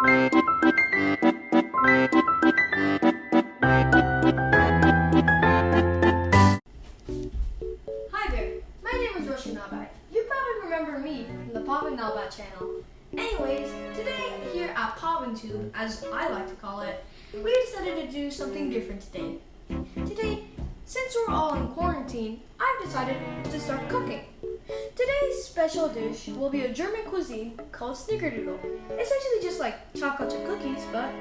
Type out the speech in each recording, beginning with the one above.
Hi there, my name is Roshan. You probably remember me from the Pavan Nawbatt channel. Anyways, today here at PavanTube, as I like to call it, we decided to do something different today. Today, since we're all in quarantine, I've decided to start cooking. Today's special dish will be a German cuisine called Snickerdoodle. It's actually just like chocolate chip cookies, but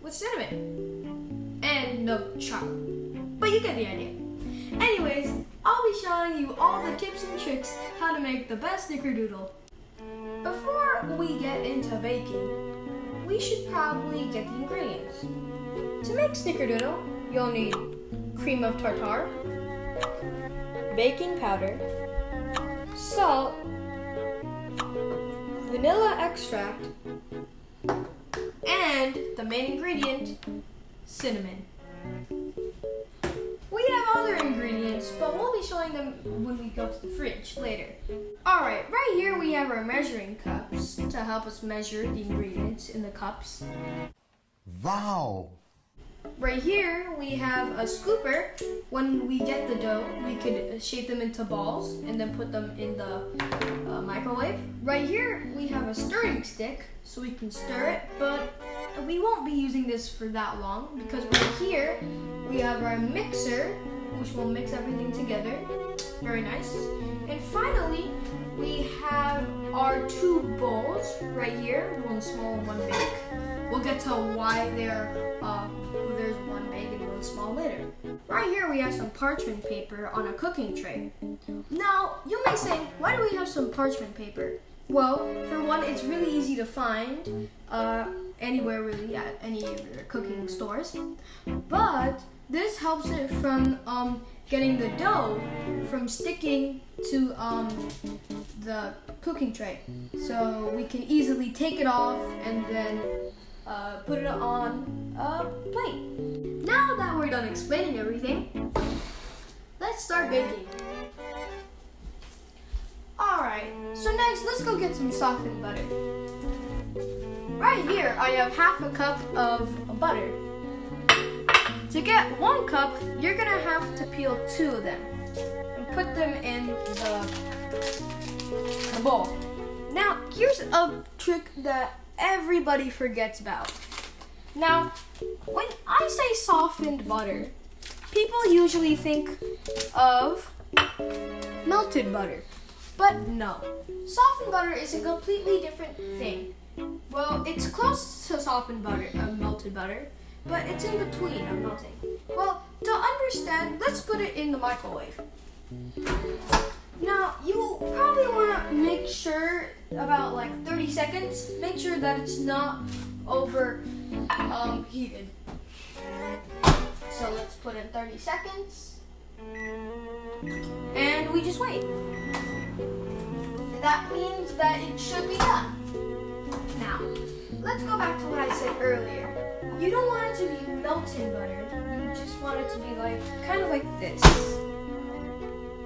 with cinnamon. And no chocolate. But you get the idea. Anyways, I'll be showing you all the tips and tricks how to make the best Snickerdoodle. Before we get into baking, we should probably get the ingredients. To make Snickerdoodle, you'll need cream of tartar, baking powder, salt, vanilla extract, and the main ingredient, cinnamon. We have other ingredients, but we'll be showing them when we go to the fridge later. Alright, right here we have our measuring cups to help us measure the ingredients in the cups. Wow! Right here we have a scooper. When we get the dough, we could shape them into balls and then put them in the microwave. Right here we have a stirring stick so we can stir it, but we won't be using this for that long because right here we have our mixer, which will mix everything together. Very nice. And finally, we have our two bowls right here, one small and one big. We'll get to why there's one big and one small later. Right here we have some parchment paper on a cooking tray. Now, you may say, why do we have some parchment paper? Well, for one, it's really easy to find anywhere really at any of your cooking stores. But this helps it from getting the dough from sticking to the cooking tray. So we can easily take it off and then put it on a plate. Now that we're done explaining everything, let's start baking. Alright, so next let's go get some softened butter. Right here I have half a cup of butter. To get 1 cup, you're gonna have to peel 2 of them and put them in the bowl. Now, here's a trick that everybody forgets about. Now, when I say softened butter, people usually think of melted butter. But no, softened butter is a completely different thing. Well, it's close to softened butter, melted butter, but it's in between of melting. Well, to understand, let's put it in the microwave. Now, you probably want to make sure about like 30 seconds. Make sure that it's not heated. So let's put in 30 seconds. And we just wait. That means that it should be done. Now, let's go back to what I said earlier. You don't want it to be melted butter. You just want it to be kind of like this.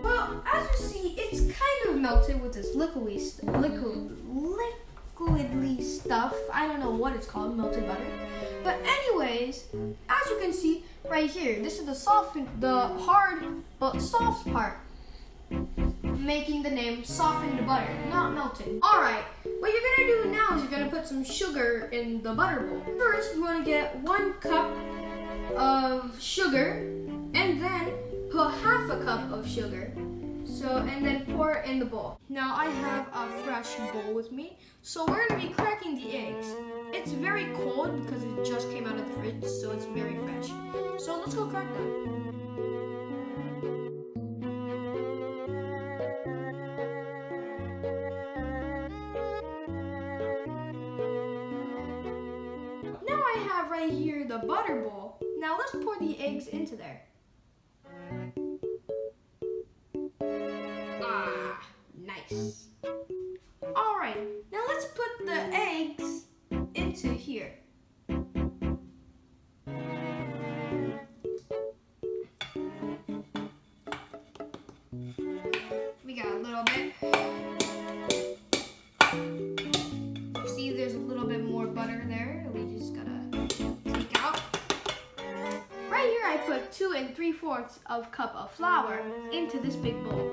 Well, as you see, it's kind of melted with this liquidy stuff. I don't know what it's called, melted butter. But anyways, as you can see right here, this is the hard but soft part, making the name softened butter, not melted. Alright, what you're gonna do now is you're gonna put some sugar in the butter bowl. First, you wanna get 1 cup of sugar and then put half a cup of sugar. And then pour it in the bowl. Now I have a fresh bowl with me, so we're gonna be cracking the eggs. It's very cold because it just came out of the fridge, so it's very fresh. So let's go crack them. Now I have right here the butter bowl. Now let's pour the eggs into there. Ah, nice. Alright, now let's put the eggs into here. We got a little bit. See, there's a little bit more butter there. 2 3/4 of cup of flour into this big bowl.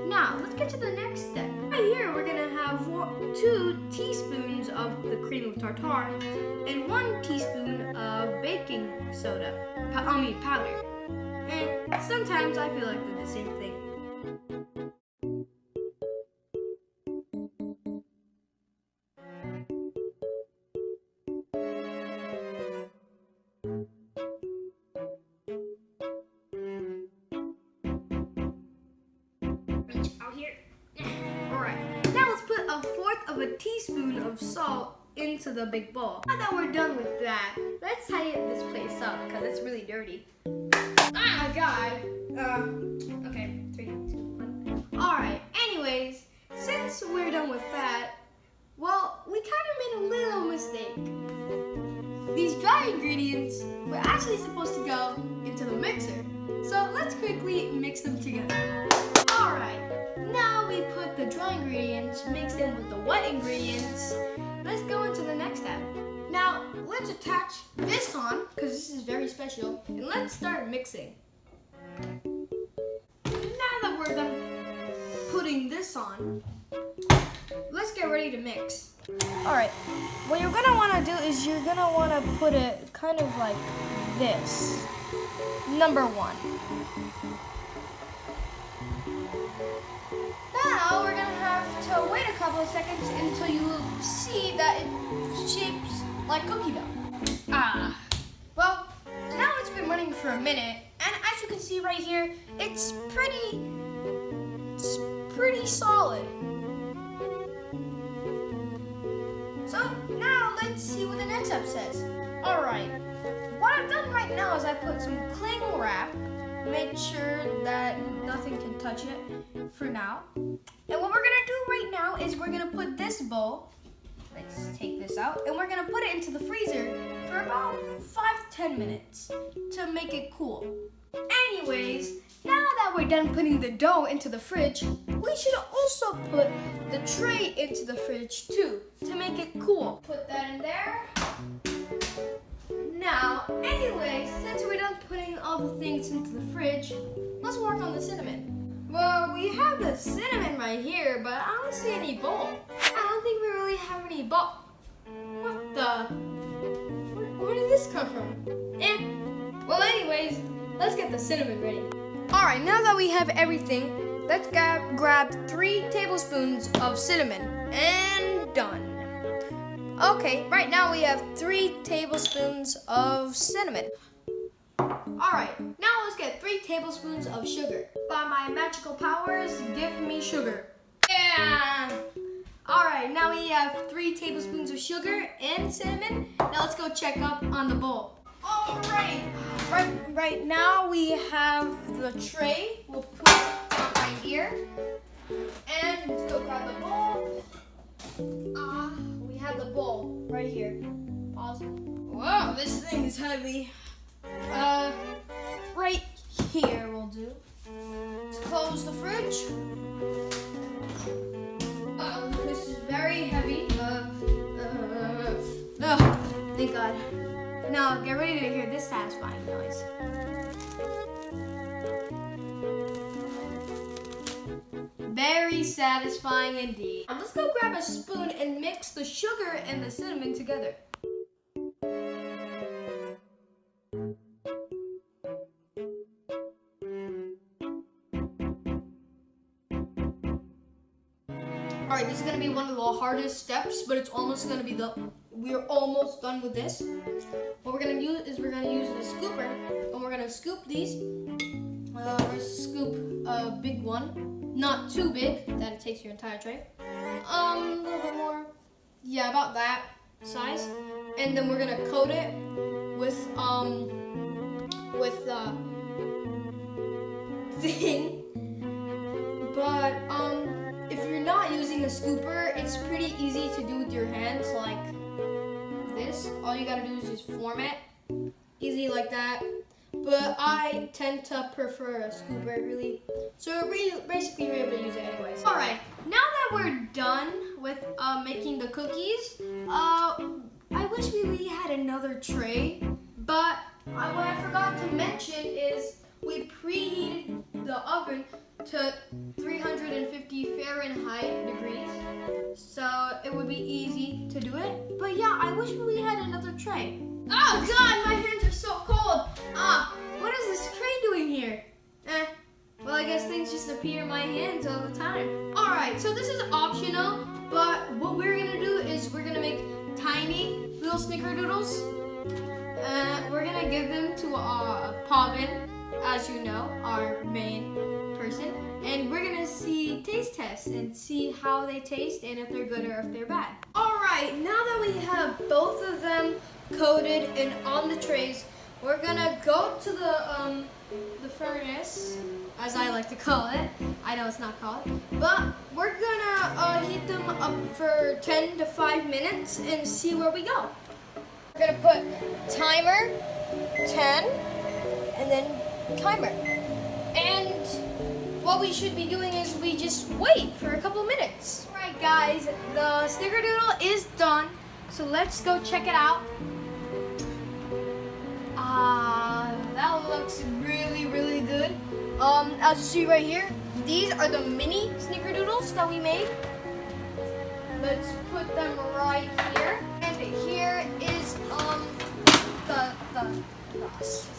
Now, let's get to the next step. Right here, we're gonna have 2 teaspoons of the cream of tartar and 1 teaspoon of baking soda, powder. And sometimes I feel like they're the same thing. Out here. Alright, now let's put 1/4 of a teaspoon of salt into the big bowl. Now that we're done with that, let's tidy this place up because it's really dirty. Ah, God. Okay, 3, 2, 1. Alright, anyways, since we're done with that, well, we kind of made a little mistake. These dry ingredients were actually supposed to go into the mixer. So let's quickly mix them together. Alright, now we put the dry ingredients, mix them with the wet ingredients. Let's go into the next step. Now, let's attach this on, because this is very special, and let's start mixing. Now that we're done putting this on, let's get ready to mix. Alright, what you're going to want to do is you're going to want to put it kind of like this. Number 1. Now we're gonna have to wait a couple of seconds until you see that it shapes like cookie dough. Well, now it's been running for a minute, and as you can see right here, it's pretty solid. So now let's see what the next step says. Alright, what I've done right now is I put some cling wrap, made sure that nothing can touch it for now. And what we're gonna do right now is we're gonna put this bowl, let's take this out, and we're gonna put it into the freezer for about 5 to 10 minutes to make it cool. Anyways, now that we're done putting the dough into the fridge, we should also put the tray into the fridge too to make it cool. Put that in there. Now, anyways, since we're done putting all the things into the fridge, let's work on the cinnamon. Well, we have the cinnamon right here, but I don't see any bowl. I don't think we really have any bowl. What the? Where did this come from? Well, anyways, let's get the cinnamon ready. All right, now that we have everything, let's grab 3 tablespoons of cinnamon, and done. Okay, right now we have 3 tablespoons of cinnamon. Alright, now let's get 3 tablespoons of sugar. By my magical powers, give me sugar. Yeah! Alright, now we have 3 tablespoons of sugar and cinnamon. Now let's go check up on the bowl. Alright, right now we have the tray. We'll put it down right here. And let's go grab the bowl. We have the bowl right here. Pause. Whoa, this thing is heavy. Right here will do. Let's close the fridge. This is very heavy. Thank God. Now get ready to hear this satisfying noise. Very satisfying indeed. Now let's go grab a spoon and mix the sugar and the cinnamon together. Alright, this is going to be one of the hardest steps, but it's almost going to be we're almost done with this. What we're going to use is we're going to use the scooper, and we're going to scoop these. We're scoop a big one, not too big, that it takes your entire tray. A little bit more, yeah, about that size. And then we're going to coat it with thing. But, if you're not using a scooper, it's pretty easy to do with your hands, like this. All you gotta do is just form it. Easy like that. But I tend to prefer a scooper, really. So basically you're able to use it anyways. Alright, now that we're done with making the cookies, I wish we really had another tray. But what I forgot to mention is we preheated the oven to 350 Fahrenheit degrees, so it would be easy to do it. But yeah, I wish we had another tray. Oh God, my hands are so cold. What is this tray doing here? Well, I guess things just appear in my hands all the time. All right, so this is optional, but what we're gonna do is we're gonna make tiny little snickerdoodles. We're gonna give them to Pavan, as you know, our main person, and we're gonna see taste tests and see how they taste and if they're good or if they're bad. All right, now that we have both of them coated and on the trays, we're gonna go to the furnace, as I like to call it. I know it's not called, but we're gonna heat them up for 10 to 5 minutes and see where we go. We're gonna put timer 10 and then timer. And what we should be doing is we just wait for a couple minutes. All right, guys, the snickerdoodle is done, so let's go check it out. That looks really, really good. As you see right here, these are the mini snickerdoodles that we made. Let's put them right here. And here is the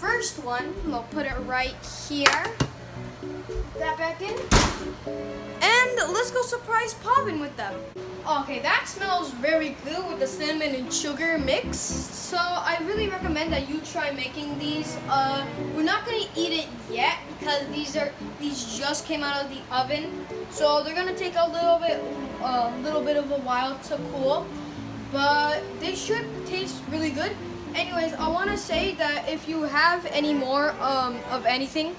first one. We'll put it right here. Put that back in. And let's go surprise Pavan with them. Okay, that smells very good with the cinnamon and sugar mix. So I really recommend that you try making these. We're not gonna eat it yet because these just came out of the oven. So they're gonna take a little bit of a while to cool, but they should taste really good. Anyways, I want to say that if you have any more of anything,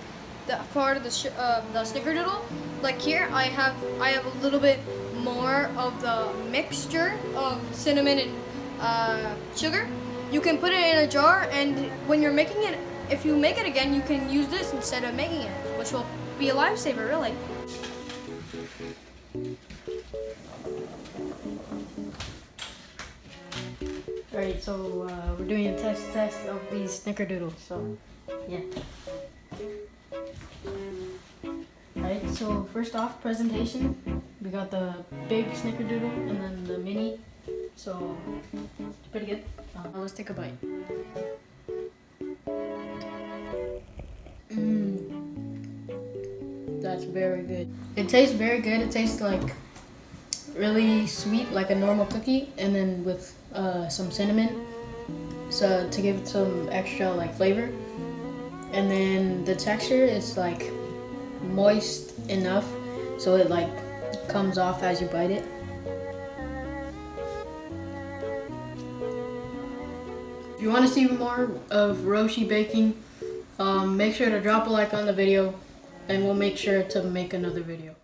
that part of the snickerdoodle, like here, I have a little bit more of the mixture of cinnamon and sugar. You can put it in a jar, and when you're making it, if you make it again, you can use this instead of making it, which will be a lifesaver, really. Alright, so we're doing a test of these snickerdoodles, so yeah. Alright, so first off, presentation. We got the big snickerdoodle and then the mini, so it's pretty good. Let's take a bite. That's very good. It tastes very good. It tastes like really sweet, like a normal cookie, and then with some cinnamon, so to give it some extra like flavor. And then the texture is like moist enough so it like comes off as you bite it. If you want to see more of Roshi baking, make sure to drop a like on the video, and we'll make sure to make another video.